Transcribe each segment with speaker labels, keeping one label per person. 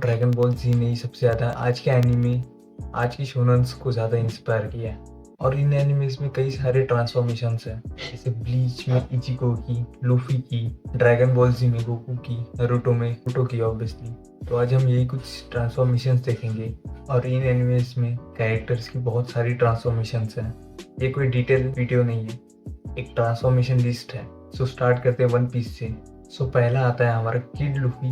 Speaker 1: Dragon ball जी ने ही सबसे ज़्यादा आज के एनीमे, आज की शोनन्स को ज़्यादा इंस्पायर किया है। और इन एनिमेज़ में कई सारे ट्रांसफॉर्मेशंस हैं, जैसे ब्लीच में इचिको की, लूफी की, ड्रैगन बॉल जी में गोकू की, नारुतो में नारुतो की ऑब्वियसली। तो आज हम यही कुछ ट्रांसफॉर्मेशंस देखेंगे और इन एनिमेज़ में कैरेक्टर्स की बहुत सारी ट्रांसफॉर्मेशंस हैं। ये कोई डिटेल वीडियो नहीं है, एक ट्रांसफॉर्मेशन लिस्ट है। सो स्टार्ट करते हैं वन पीस से। सो पहला आता है हमारा kid Luffy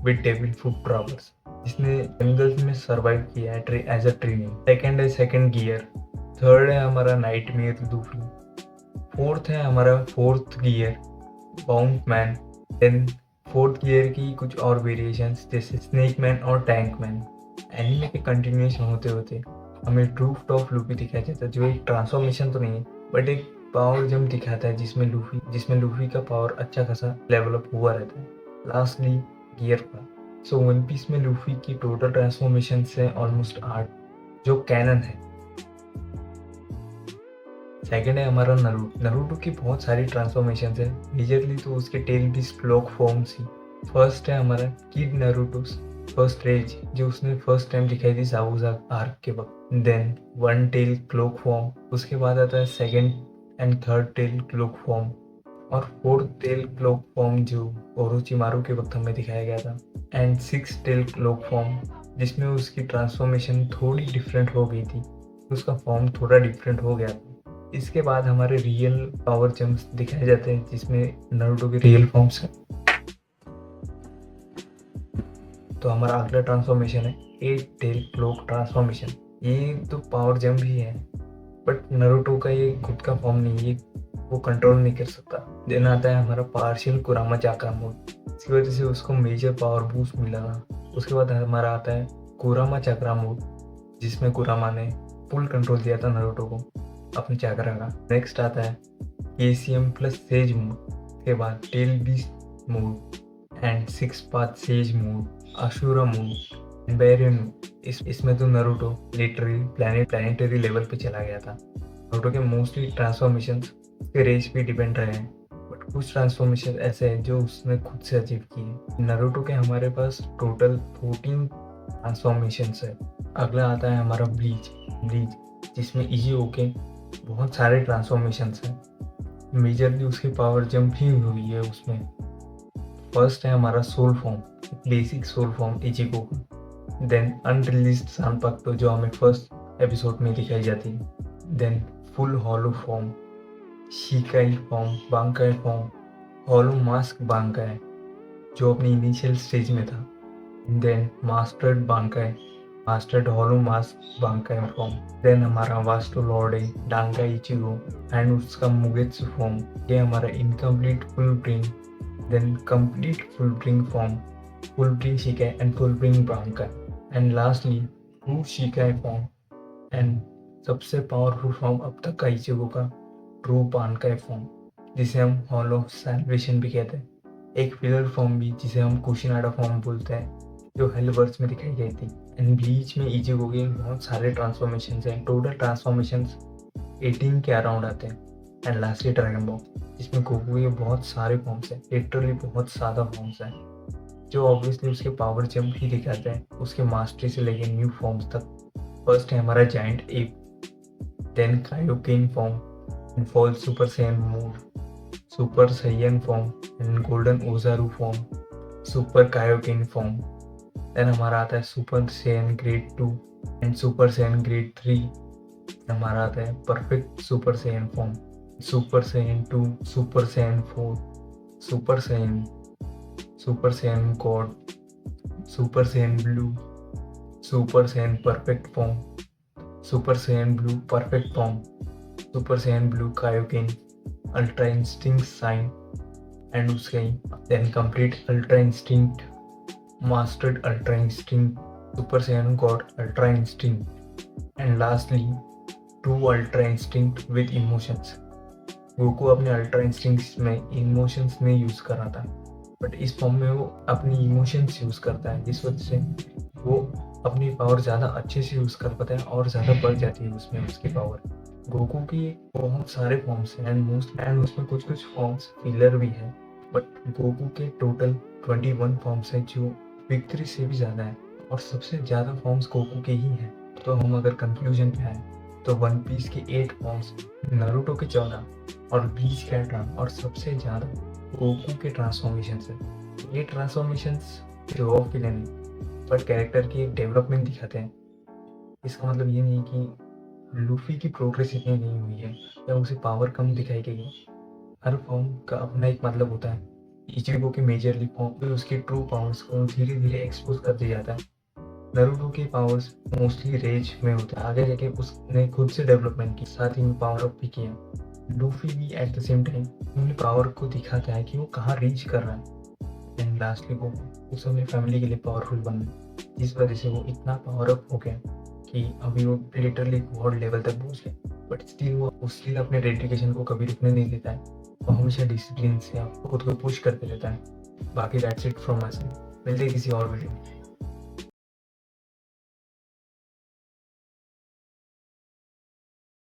Speaker 1: with devil fruit traverse, जिसने जंगल में सरवाइव किया है एज अ ट्रेनिंग। सेकंड है सेकंड गियर। थर्ड है हमारा नाइटमेयर लूफी। फोर्थ है हमारा fourth gear bound man. Then fourth gear की कुछ और वेरिएशंस जैसे स्नेक मैन और टैंक मैन। एनिमे के कंटिन्यूएशन होते होते हमें रूफ टॉप लूफी दिखाया जाता है, जो एक ट्रांसफॉर्मेशन तो नहीं है बट एक पावर जंप दिखाता है, जिसमें लूफी का पावर अच्छा खासा डेवलप हुआ रहता है। लास्टली गियर का। सो वन पीस में लूफी की टोटल ट्रांसफॉर्मेशन है ऑलमोस्ट 8, जो कैनन है। सेकंड है हमारा नारुतो की बहुत सारी ट्रांसफॉर्मेशन है, मेजरली तो उसके टेल भी क्लॉक फॉर्म्स ही। फर्स्ट है हमारा किड नारुतोस फर्स्ट रेज, जो उसने फर्स्ट टाइम दिखाई थी साबुजा आर्क के वक्त। Then one tail cloak form, उसके बाद आता है second and third tail cloak form और फोर्थ टेल क्लॉक फॉर्म जो ओरोचिमारू के वक्त हमें दिखाया गया था। And six tail cloak form, जिसमें उसकी ट्रांसफॉर्मेशन थोड़ी डिफरेंट हो गई थी, उसका फॉर्म थोड़ा डिफरेंट हो गया था। इसके बाद हमारे रियल पावर जम्प्स दिखाए जाते हैं, जिसमें नारुतो के रियल फॉर्म्स हैं। तो हमारा अगला ट्रांसफॉर्मेशन है एट टेल क्लॉक ट्रांसफॉर्मेशन। ये तो पावर जंप ही है बट नारुतो का ये खुद का फॉर्म नहीं है, वो कंट्रोल नहीं कर सकता। देन आता है हमारा पार्शियल कुरामा चाक्रा मोड, इसकी वजह से उसको मेजर पावर बूस्ट मिला था। उसके बाद हमारा आता है कुरामा चाक्रा मोड, जिसमें कुरामा ने फुल कंट्रोल दिया था नारुतो को अपने चाक्रा का। नेक्स्ट आता है केसीएम प्लस सेज मोड, के बाद tail beast mode and six path sage mode, Ashura mode, Baryon. इसमें तो नारुतो लिटरली प्लानिटरी लेवल पे चला गया था। नारुतो के मोस्टली ट्रांसफॉर्मेशंस उसके रेस पे डिपेंड रहे हैं, बट कुछ ट्रांसफॉर्मेशन ऐसे हैं जो उसने खुद से अचीव किए। नारुतो के हमारे पास टोटल 14 ट्रांसफॉर्मेशंस है। अगला आता है हमारा ब्लीच, जिसमें इचिको के बहुत सारे ट्रांसफॉर्मेशंस हैं। मेजरली उसकी पावर जंप ही हुई है उसमें। फर्स्ट है हमारा soul form, basic soul form Ichigo का। देन अनरिलीज्ड सांपाक्तो, जो हमें फर्स्ट एपिसोड में दिखाई जाती है। Then full hollow form, Shikai form, Bankai form, hollow mask Bankai, जो अपनी इनिशियल स्टेज में था। Then mastered Bankai, mastered hollow mask Bankai form. Then हमारा वास्टो लॉर्ड है डांगा इचिगो एंड उसका मुगेत्सु फॉर्म। ये हमारा incomplete full bring, then complete full bring form, full bring Shikai and full bring Bankai, and lastly true Shikai form and सबसे powerful form अब तक का Ichigo का ट्रू बांकाई फॉर्म, जिसे हम हॉल ऑफ सैल्वेशन भी कहते हैं। एक फिलर फॉर्म भी, जिसे हम कुशिनाडा फॉर्म बोलते हैं, जो हेलवर्स में दिखाई गई थी। एंड ब्लीच में इचिगो के बहुत सारे ट्रांसफॉर्मेशन हैं, टोटल ट्रांसफॉर्मेशन 18 के अराउंड आते हैं। एंड लास्टली ड्रैगन बॉल, जिसमें गोकू के बहुत सारे फॉर्म्स हैं, लिटरली बहुत ज़्यादा फॉर्म्स हैं, जो ऑब्वियसली उसके पावर जंप ही दिखाते हैं उसके मास्टरी से लेके न्यू फॉर्म्स तक। फर्स्ट है हमारा giant ape, then Kaioken form and full super Saiyan mode, super Saiyan form and golden Oozaru form, super Kaioken form. Then हमारा आता है super Saiyan grade 2 and super Saiyan grade 3। हमारा आता है perfect super Saiyan form, super Saiyan 2, super Saiyan 4, super Saiyan god, super Saiyan blue, super Saiyan perfect form, super Saiyan blue perfect form, super Saiyan blue Kaioken, ultra instinct sign and उसके then complete ultra instinct, mastered ultra instinct, super Saiyan god ultra instinct, and lastly true ultra instinct with emotions. Goku अपने ultra instincts में emotions नहीं use कर रहा था, but इस form में वो अपनी इमोशंस यूज करता है, जिस वजह से वो अपनी पावर ज़्यादा अच्छे से यूज कर पाता है और ज़्यादा बढ़ जाती है उसमें उसकी पावर। गोकू की बहुत सारे फॉर्म्स हैं एंड उसमें कुछ फॉर्म्स फिलर भी है, बट गोकू के टोटल 21 फॉर्म्स हैं जो बिग थ्री से भी ज़्यादा है और सबसे ज़्यादा फॉर्म्स गोकू के ही हैं। तो हम अगर कंक्लूजन पे आए तो वन पीस के 8 फॉर्म्स, नारुतो के 14 और ब्लीच के 18 और सबसे ज़्यादा गोकू के ट्रांसफॉर्मेशन है। ये ट्रांसफॉर्मेशंस शो ऑफ के लिए नहीं बट कैरेक्टर की एक डेवलपमेंट दिखाते हैं। इसका मतलब ये नहीं कि लूफी की प्रोग्रेस इतनी नहीं हुई है या उसे पावर कम दिखाई गई है। हर फॉर्म का अपना एक मतलब होता है। इचिगो के मेजरली फॉर्म पे उसके ट्रू पावर्स को धीरे धीरे एक्सपोज कर दिया जाता है। नारुतो के पावर्स मोस्टली रेज में होते हैं, आगे जाके उसने खुद से डेवलपमेंट की, साथ ही में पावर अप भी किया। लूफी भी एट द सेम टाइम अपनी पावर को दिखाता है कि वो कहाँ रीच कर रहा है। एंड लास्टली वो उस अपनी फैमिली के लिए पावरफुल बना, जिस वजह से वो इतना पावर अप हो गया कि अभी वो लिटरली वर्ल्ड लेवल तक पहुंच गया। बट स्टिल वो उसके अपने डेडिकेशन को कभी रुकने नहीं देता है। वो हमेशा डिसिप्लिन से खुद को पुश करते रहता है। बाकी that's it from my side. मिलते हैं किसी और वीडियो में।